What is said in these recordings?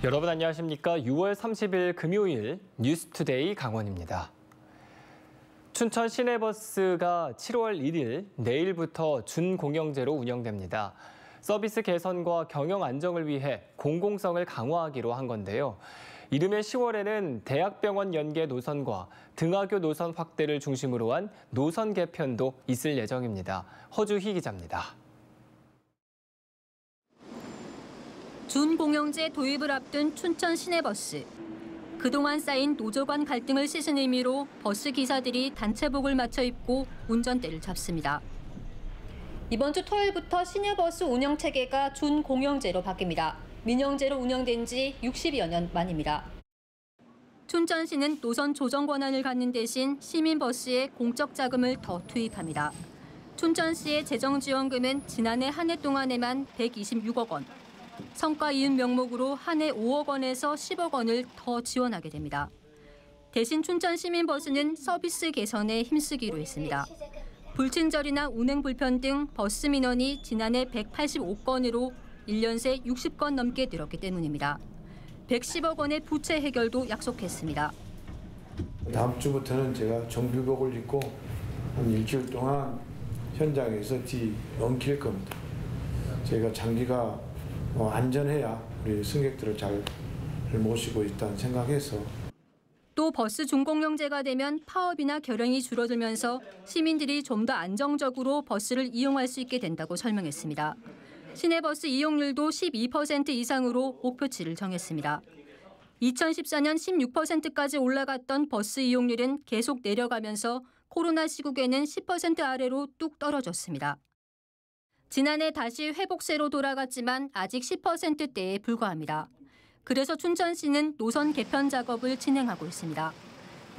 여러분 안녕하십니까? 6월 30일 금요일 뉴스투데이 강원입니다. 춘천 시내버스가 7월 1일 내일부터 준공영제로 운영됩니다. 서비스 개선과 경영 안정을 위해 공공성을 강화하기로 한 건데요. 이르면 10월에는 대학병원 연계 노선과 등하교 노선 확대를 중심으로 한 노선 개편도 있을 예정입니다. 허주희 기자입니다. 준공영제 도입을 앞둔 춘천 시내버스. 그동안 쌓인 노조 간 갈등을 씻은 의미로 버스 기사들이 단체복을 맞춰 입고 운전대를 잡습니다. 이번 주 토요일부터 시내버스 운영 체계가 준공영제로 바뀝니다. 민영제로 운영된 지 60여 년 만입니다. 춘천시는 노선 조정 권한을 갖는 대신 시민버스에 공적 자금을 더 투입합니다. 춘천시의 재정지원금은 지난해 한 해 동안에만 126억 원. 성과 이은 명목으로 한 해 5억 원에서 10억 원을 더 지원하게 됩니다. 대신 춘천 시민버스는 서비스 개선에 힘쓰기로 했습니다. 불친절이나 운행 불편 등 버스 민원이 지난해 185건으로 1년 새 60건 넘게 늘었기 때문입니다. 110억 원의 부채 해결도 약속했습니다. 다음 주부터는 제가 정비복을 입고 한 일주일 동안 현장에서 뒤엉킬 겁니다. 저희가 장비가 안전해야 우리 승객들을 잘 모시고 있다는 생각해서. 또 버스 준공영제가 되면 파업이나 결항이 줄어들면서 시민들이 좀 더 안정적으로 버스를 이용할 수 있게 된다고 설명했습니다. 시내버스 이용률도 12% 이상으로 목표치를 정했습니다. 2014년 16%까지 올라갔던 버스 이용률은 계속 내려가면서 코로나 시국에는 10% 아래로 뚝 떨어졌습니다. 지난해 다시 회복세로 돌아갔지만 아직 10%대에 불과합니다. 그래서 춘천시는 노선 개편 작업을 진행하고 있습니다.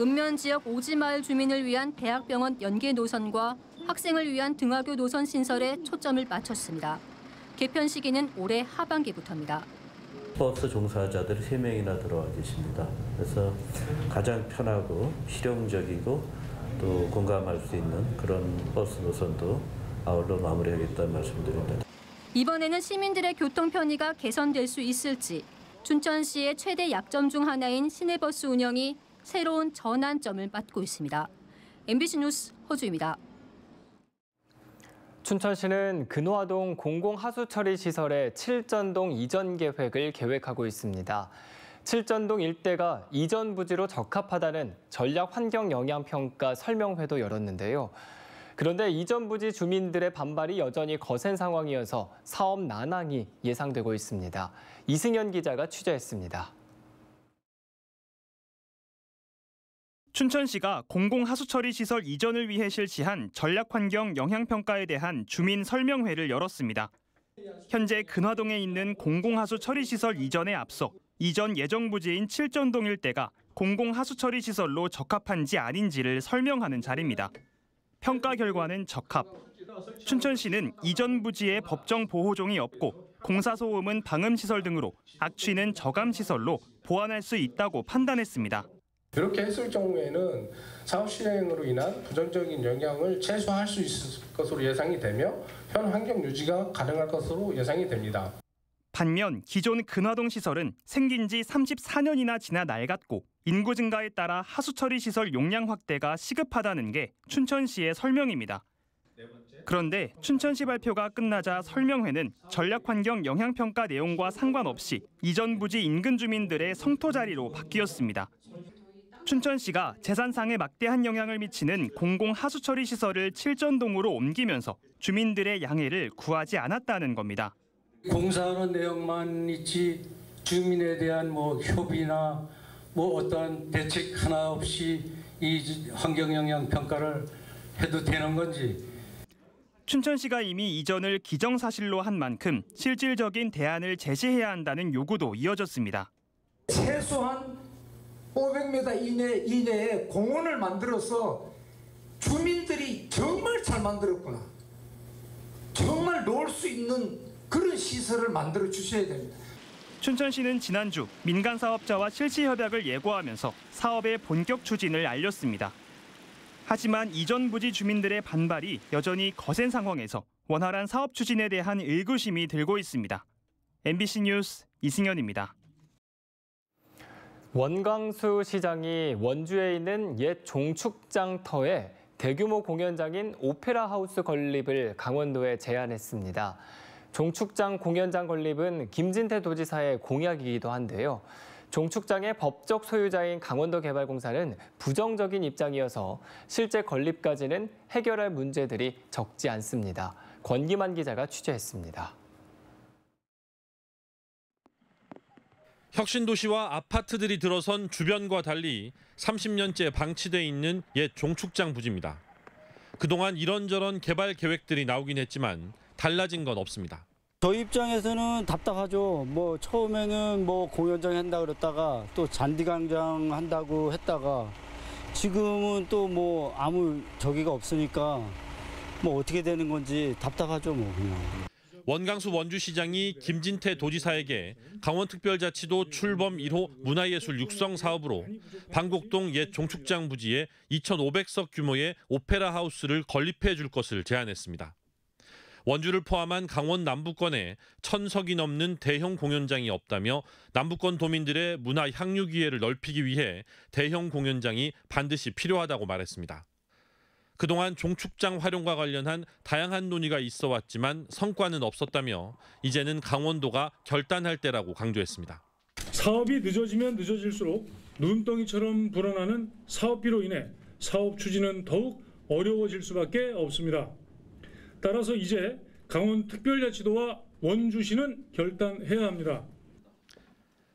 읍면 지역 오지마을 주민을 위한 대학병원 연계 노선과 학생을 위한 등하교 노선 신설에 초점을 맞췄습니다. 개편 시기는 올해 하반기부터입니다. 버스 종사자들이 3명이나 들어와 계십니다. 그래서 가장 편하고 실용적이고 또 공감할 수 있는 그런 버스 노선도 아울러 마무리하겠다는 말씀드립니다. 이번에는 시민들의 교통 편의가 개선될 수 있을지 춘천시의 최대 약점 중 하나인 시내버스 운영이 새로운 전환점을 맞고 있습니다. MBC 뉴스 허주입니다. 춘천시는 근화동 공공하수처리시설의 칠전동 이전 계획을 계획하고 있습니다. 칠전동 일대가 이전 부지로 적합하다는 전략 환경 영향 평가 설명회도 열었는데요. 그런데 이전 부지 주민들의 반발이 여전히 거센 상황이어서 사업 난항이 예상되고 있습니다. 이승현 기자가 취재했습니다. 춘천시가 공공하수처리 시설 이전을 위해 실시한 전략환경 영향평가에 대한 주민 설명회를 열었습니다. 현재 근화동에 있는 공공하수처리 시설 이전에 앞서 이전 예정 부지인 칠전동 일대가 공공하수처리 시설로 적합한지 아닌지를 설명하는 자리입니다. 평가 결과는 적합. 춘천시는 이전 부지에 법정 보호종이 없고 공사소음은 방음시설 등으로 악취는 저감시설로 보완할 수 있다고 판단했습니다. 이렇게 했을 경우에는 사업 실행으로 인한 부정적인 영향을 최소화할 수 있을 것으로 예상이 되며 현 환경 유지가 가능할 것으로 예상이 됩니다. 반면 기존 근화동 시설은 생긴 지 34년이나 지나 낡았고 인구 증가에 따라 하수처리 시설 용량 확대가 시급하다는 게 춘천시의 설명입니다. 그런데 춘천시 발표가 끝나자 설명회는 전략환경 영향평가 내용과 상관없이 이전 부지 인근 주민들의 성토 자리로 바뀌었습니다. 춘천시가 재산상에 막대한 영향을 미치는 공공하수처리 시설을 칠전동으로 옮기면서 주민들의 양해를 구하지 않았다는 겁니다. 공사하는 내용만 있지 주민에 대한 협의나 어떠한 대책 하나 없이 이 환경 영향 평가를 해도 되는 건지. 춘천시가 이미 이전을 기정사실로 한 만큼 실질적인 대안을 제시해야 한다는 요구도 이어졌습니다. 최소한 500m 이내에 공원을 만들어서 주민들이 정말 잘 만들었구나. 정말 놀 수 있는 그런 시설을 만들어 주셔야 됩니다. 춘천시는 지난주 민간 사업자와 실시 협약을 예고하면서 사업의 본격 추진을 알렸습니다. 하지만 이전 부지 주민들의 반발이 여전히 거센 상황에서 원활한 사업 추진에 대한 의구심이 들고 있습니다. MBC 뉴스 이승현입니다. 원광수 시장이 원주에 있는 옛 종축장터에 대규모 공연장인 오페라 하우스 건립을 강원도에 제안했습니다. 종축장 공연장 건립은 김진태 도지사의 공약이기도 한데요. 종축장의 법적 소유자인 강원도개발공사는 부정적인 입장이어서 실제 건립까지는 해결할 문제들이 적지 않습니다. 권기만 기자가 취재했습니다. 혁신도시와 아파트들이 들어선 주변과 달리 30년째 방치돼 있는 옛 종축장 부지입니다. 그동안 이런저런 개발 계획들이 나오긴 했지만 달라진 건 없습니다. 저희 입장에서는 답답하죠. 처음에는 공연장 한다 그랬다가 또 잔디광장 한다고 했다가 지금은 또 아무 저기가 없으니까 어떻게 되는 건지 답답하죠 그냥. 원광수 원주시장이 김진태 도지사에게 강원특별자치도 출범 1호 문화예술 육성 사업으로 방곡동 옛 종축장 부지에 2,500석 규모의 오페라 하우스를 건립해 줄 것을 제안했습니다. 원주를 포함한 강원 남부권에 1,000석이 넘는 대형 공연장이 없다며 남부권 도민들의 문화 향유 기회를 넓히기 위해 대형 공연장이 반드시 필요하다고 말했습니다. 그동안 종축장 활용과 관련한 다양한 논의가 있어 왔지만 성과는 없었다며 이제는 강원도가 결단할 때라고 강조했습니다. 사업이 늦어지면 늦어질수록 눈덩이처럼 불어나는 사업비로 인해 사업 추진은 더욱 어려워질 수밖에 없습니다. 따라서 이제 강원특별자치도와 원주시는 결단해야 합니다.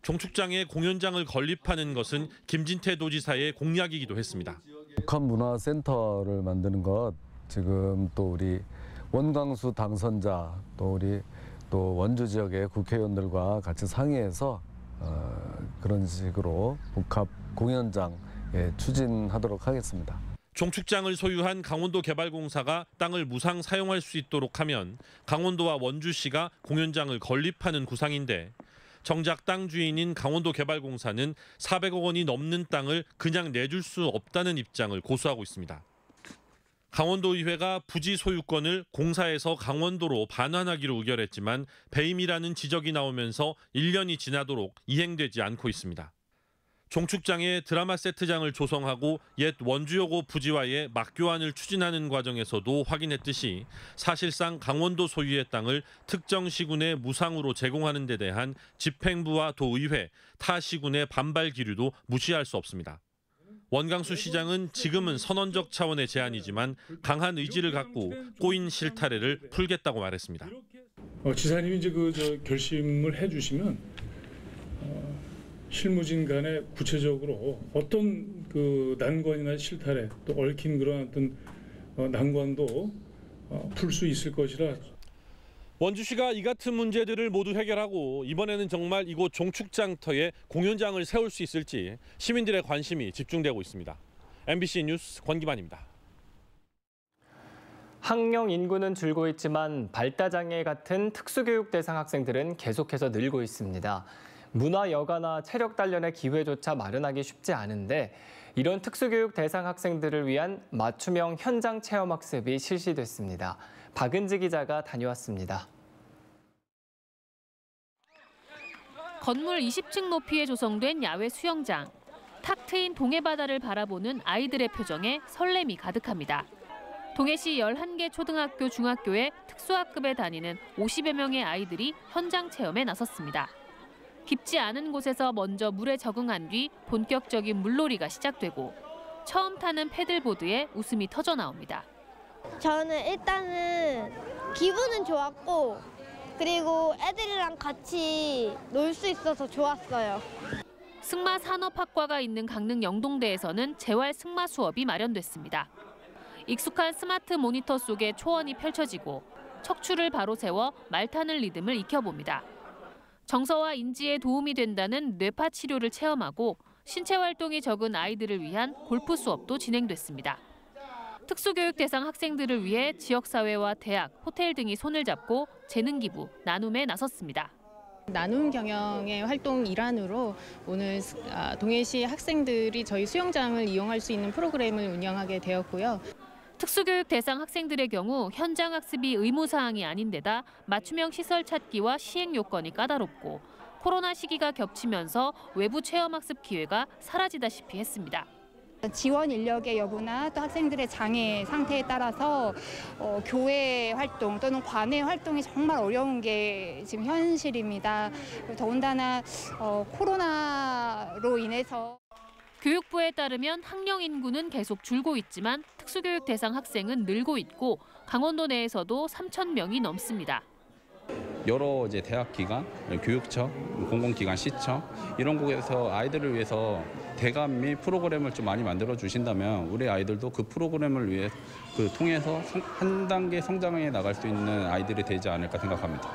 종축장에 공연장을 건립하는 것은 김진태 도지사의 공약이기도 했습니다. 복합문화센터를 만드는 것, 지금 또 우리 원광수 당선자, 또 원주 지역의 국회의원들과 같이 상의해서 그런 식으로 복합 공연장 추진하도록 하겠습니다. 종축장을 소유한 강원도개발공사가 땅을 무상 사용할 수 있도록 하면 강원도와 원주시가 공연장을 건립하는 구상인데 정작 땅 주인인 강원도개발공사는 400억 원이 넘는 땅을 그냥 내줄 수 없다는 입장을 고수하고 있습니다. 강원도의회가 부지 소유권을 공사에서 강원도로 반환하기로 의결했지만 배임이라는 지적이 나오면서 1년이 지나도록 이행되지 않고 있습니다. 종축장에 드라마 세트장을 조성하고 옛 원주여고 부지와의 막교환을 추진하는 과정에서도 확인했듯이 사실상 강원도 소유의 땅을 특정 시군에 무상으로 제공하는 데 대한 집행부와 도의회, 타 시군의 반발 기류도 무시할 수 없습니다. 원광수 시장은 지금은 선언적 차원의 제안이지만 강한 의지를 갖고 꼬인 실타래를 풀겠다고 말했습니다. 지사님이 이제 결심을 해주시면 실무진 간에 구체적으로 어떤 난관이나 실타래 또 얽힌 그런 어떤 난관도 풀 수 있을 것이라. 원주시가 이 같은 문제들을 모두 해결하고 이번에는 정말 이곳 종축장터에 공연장을 세울 수 있을지 시민들의 관심이 집중되고 있습니다. MBC 뉴스 권기만입니다. 학령 인구는 줄고 있지만 발달장애 같은 특수교육 대상 학생들은 계속해서 늘고 있습니다. 문화여가나 체력 단련의 기회조차 마련하기 쉽지 않은데 이런 특수교육 대상 학생들을 위한 맞춤형 현장 체험학습이 실시됐습니다. 박은지 기자가 다녀왔습니다. 건물 20층 높이에 조성된 야외 수영장. 탁 트인 동해바다를 바라보는 아이들의 표정에 설렘이 가득합니다. 동해시 11개 초등학교, 중학교에 특수학급에 다니는 50여 명의 아이들이 현장 체험에 나섰습니다. 깊지 않은 곳에서 먼저 물에 적응한 뒤 본격적인 물놀이가 시작되고 처음 타는 패들보드에 웃음이 터져 나옵니다. 저는 일단은 기분은 좋았고 그리고 애들이랑 같이 놀 수 있어서 좋았어요. 승마 산업학과가 있는 강릉 영동대에서는 재활 승마 수업이 마련됐습니다. 익숙한 스마트 모니터 속에 초원이 펼쳐지고 척추를 바로 세워 말 타는 리듬을 익혀봅니다. 정서와 인지에 도움이 된다는 뇌파 치료를 체험하고 신체 활동이 적은 아이들을 위한 골프 수업도 진행됐습니다. 특수교육 대상 학생들을 위해 지역사회와 대학, 호텔 등이 손을 잡고 재능 기부, 나눔에 나섰습니다. 나눔 경영의 활동 일환으로 오늘 동해시 학생들이 저희 수영장을 이용할 수 있는 프로그램을 운영하게 되었고요. 특수교육 대상 학생들의 경우 현장 학습이 의무사항이 아닌 데다 맞춤형 시설 찾기와 시행 요건이 까다롭고 코로나 시기가 겹치면서 외부 체험학습 기회가 사라지다시피 했습니다. 지원 인력의 여부나 또 학생들의 장애 상태에 따라서 교회 활동 또는 관내 활동이 정말 어려운 게 지금 현실입니다. 더군다나 코로나로 인해서 교육부에 따르면 학령 인구는 계속 줄고 있지만 특수교육 대상 학생은 늘고 있고 강원도 내에서도 3,000명이 넘습니다. 여러 이제 대학 기관, 교육청, 공공기관, 시청 이런 곳에서 아이들을 위해서 대관 및 프로그램을 좀 많이 만들어 주신다면 우리 아이들도 그 프로그램을 위해 통해서 한 단계 성장해 나갈 수 있는 아이들이 되지 않을까 생각합니다.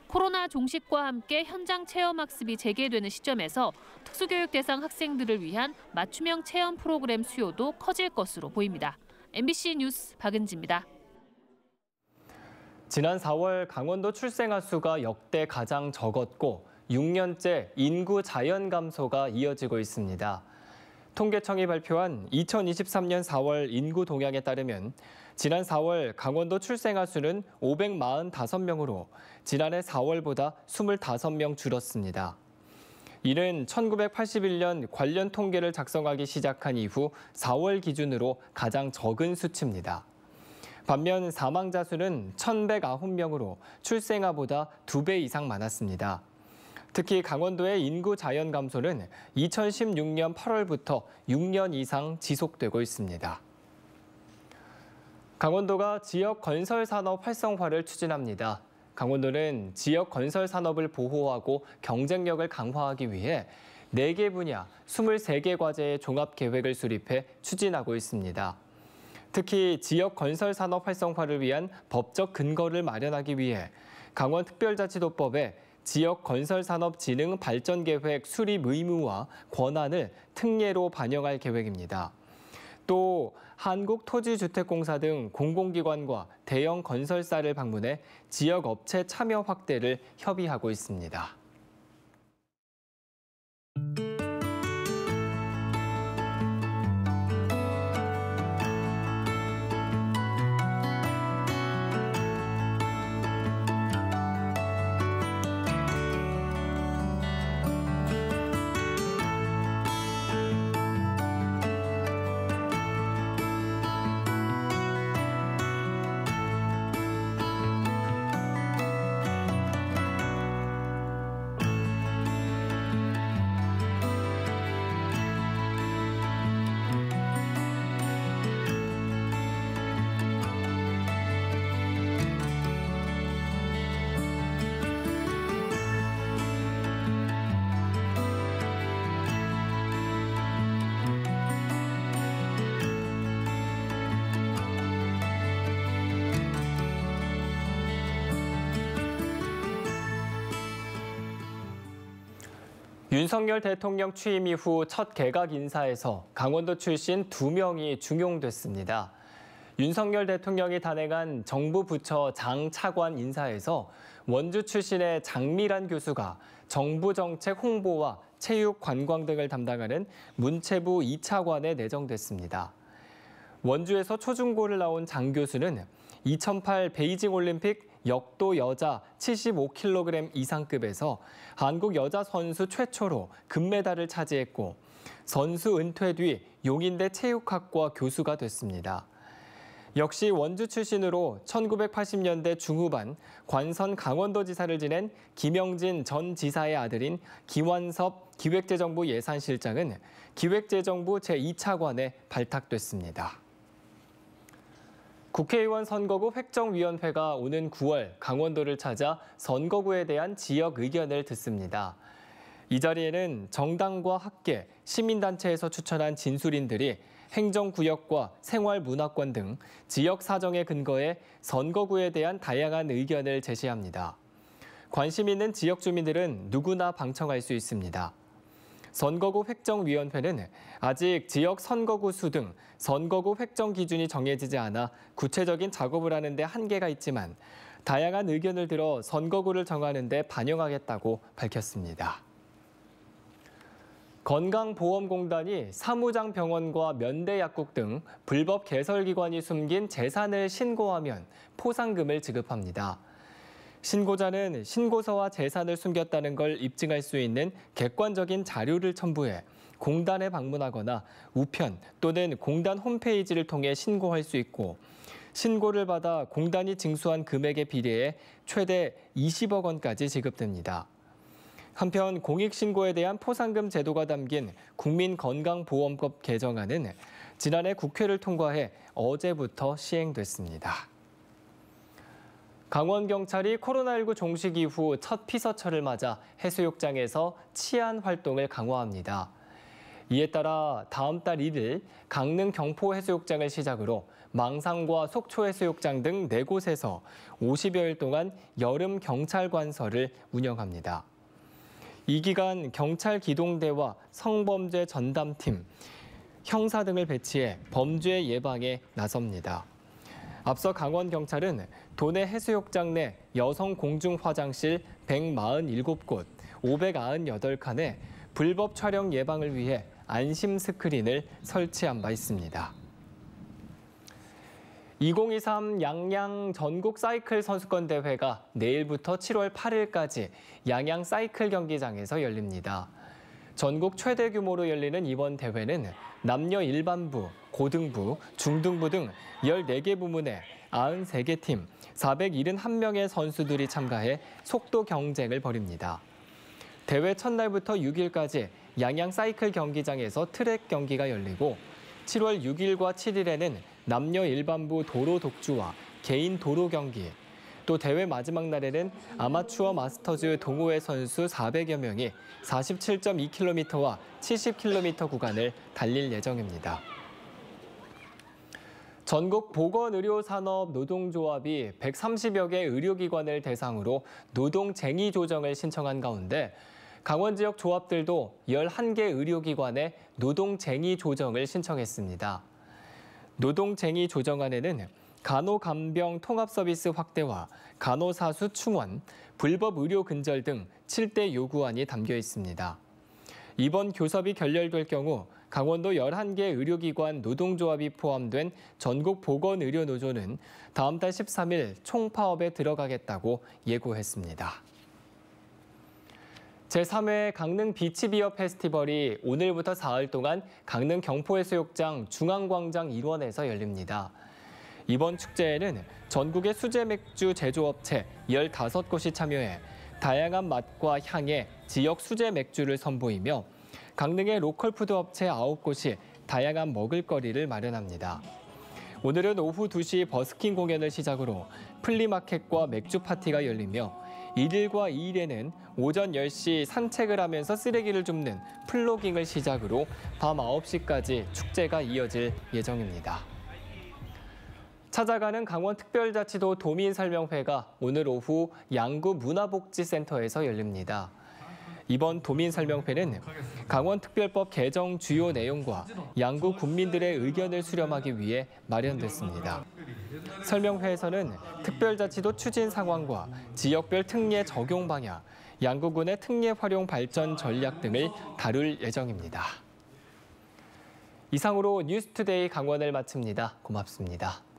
코로나 종식과 함께 현장 체험학습이 재개되는 시점에서 특수교육 대상 학생들을 위한 맞춤형 체험 프로그램 수요도 커질 것으로 보입니다. MBC 뉴스 박은지입니다. 지난 4월 강원도 출생아 수가 역대 가장 적었고 6년째 인구 자연 감소가 이어지고 있습니다. 통계청이 발표한 2023년 4월 인구 동향에 따르면 지난 4월 강원도 출생아 수는 545명으로 지난해 4월보다 25명 줄었습니다. 이는 1981년 관련 통계를 작성하기 시작한 이후 4월 기준으로 가장 적은 수치입니다. 반면 사망자 수는 1,109명으로 출생아보다 2배 이상 많았습니다. 특히 강원도의 인구 자연 감소는 2016년 8월부터 6년 이상 지속되고 있습니다. 강원도가 지역 건설 산업 활성화를 추진합니다. 강원도는 지역 건설 산업을 보호하고 경쟁력을 강화하기 위해 4개 분야 23개 과제의 종합 계획을 수립해 추진하고 있습니다. 특히 지역 건설 산업 활성화를 위한 법적 근거를 마련하기 위해 강원특별자치도법에 지역 건설 산업 진흥 발전 계획 수립 의무와 권한을 특례로 반영할 계획입니다. 또 한국토지주택공사 등 공공기관과 대형 건설사를 방문해 지역 업체 참여 확대를 협의하고 있습니다. 윤석열 대통령 취임 이후 첫 개각 인사에서 강원도 출신 2명이 중용됐습니다. 윤석열 대통령이 단행한 정부 부처 장 차관 인사에서 원주 출신의 장미란 교수가 정부 정책 홍보와 체육, 관광 등을 담당하는 문체부 2차관에 내정됐습니다. 원주에서 초중고를 나온 장 교수는 2008 베이징 올림픽 역도 여자 75kg 이상급에서 한국 여자 선수 최초로 금메달을 차지했고 선수 은퇴 뒤 용인대 체육학과 교수가 됐습니다. 역시 원주 출신으로 1980년대 중후반 관선 강원도지사를 지낸 김영진 전 지사의 아들인 기완섭 기획재정부 예산실장은 기획재정부 제2차관에 발탁됐습니다. 국회의원 선거구 획정위원회가 오는 9월 강원도를 찾아 선거구에 대한 지역 의견을 듣습니다. 이 자리에는 정당과 학계, 시민단체에서 추천한 진술인들이 행정구역과 생활문화권 등 지역 사정에 근거해 선거구에 대한 다양한 의견을 제시합니다. 관심 있는 지역 주민들은 누구나 방청할 수 있습니다. 선거구 획정위원회는 아직 지역 선거구 수 등 선거구 획정 기준이 정해지지 않아 구체적인 작업을 하는 데 한계가 있지만 다양한 의견을 들어 선거구를 정하는 데 반영하겠다고 밝혔습니다. 건강보험공단이 사무장병원과 면대약국 등 불법 개설기관이 숨긴 재산을 신고하면 포상금을 지급합니다. 신고자는 신고서와 재산을 숨겼다는 걸 입증할 수 있는 객관적인 자료를 첨부해 공단에 방문하거나 우편 또는 공단 홈페이지를 통해 신고할 수 있고 신고를 받아 공단이 징수한 금액에 비례해 최대 20억 원까지 지급됩니다. 한편 공익신고에 대한 포상금 제도가 담긴 국민건강보험법 개정안은 지난해 국회를 통과해 어제부터 시행됐습니다. 강원경찰이 코로나19 종식 이후 첫 피서철을 맞아 해수욕장에서 치안 활동을 강화합니다. 이에 따라 다음 달 1일 강릉 경포해수욕장을 시작으로 망상과 속초해수욕장 등 4곳에서 50여일 동안 여름 경찰관서를 운영합니다. 이 기간 경찰 기동대와 성범죄 전담팀, 형사 등을 배치해 범죄 예방에 나섭니다. 앞서 강원경찰은 도내 해수욕장 내 여성 공중 화장실 147곳, 598칸에 불법 촬영 예방을 위해 안심 스크린을 설치한 바 있습니다. 2023 양양 전국 사이클 선수권 대회가 내일부터 7월 8일까지 양양 사이클 경기장에서 열립니다. 전국 최대 규모로 열리는 이번 대회는 남녀 일반부, 고등부, 중등부 등 14개 부문에 93개 팀, 471명의 선수들이 참가해 속도 경쟁을 벌입니다. 대회 첫날부터 6일까지 양양 사이클 경기장에서 트랙 경기가 열리고 7월 6일과 7일에는 남녀 일반부 도로 독주와 개인 도로 경기, 또 대회 마지막 날에는 아마추어 마스터즈 동호회 선수 400여 명이 47.2km와 70km 구간을 달릴 예정입니다. 전국 보건의료산업노동조합이 130여 개 의료기관을 대상으로 노동쟁의 조정을 신청한 가운데 강원 지역 조합들도 11개 의료기관에 노동쟁의 조정을 신청했습니다. 노동쟁의 조정안에는 간호간병 통합서비스 확대와 간호사수 충원, 불법 의료 근절 등 7대 요구안이 담겨 있습니다. 이번 교섭이 결렬될 경우 강원도 11개 의료기관 노동조합이 포함된 전국 보건의료노조는 다음 달 13일 총파업에 들어가겠다고 예고했습니다. 제3회 강릉 비치비어 페스티벌이 오늘부터 사흘 동안 강릉 경포해수욕장 중앙광장 일원에서 열립니다. 이번 축제에는 전국의 수제 맥주 제조업체 15곳이 참여해 다양한 맛과 향의 지역 수제 맥주를 선보이며 강릉의 로컬푸드 업체 9곳이 다양한 먹을거리를 마련합니다. 오늘은 오후 2시 버스킹 공연을 시작으로 플리마켓과 맥주 파티가 열리며 1일과 2일에는 오전 10시 산책을 하면서 쓰레기를 줍는 플로깅을 시작으로 밤 9시까지 축제가 이어질 예정입니다. 찾아가는 강원특별자치도 도민설명회가 오늘 오후 양구 문화복지센터에서 열립니다. 이번 도민설명회는 강원특별법 개정 주요 내용과 양구 군민들의 의견을 수렴하기 위해 마련됐습니다. 설명회에서는 특별자치도 추진 상황과 지역별 특례 적용 방향, 양구군의 특례 활용 발전 전략 등을 다룰 예정입니다. 이상으로 뉴스투데이 강원을 마칩니다. 고맙습니다.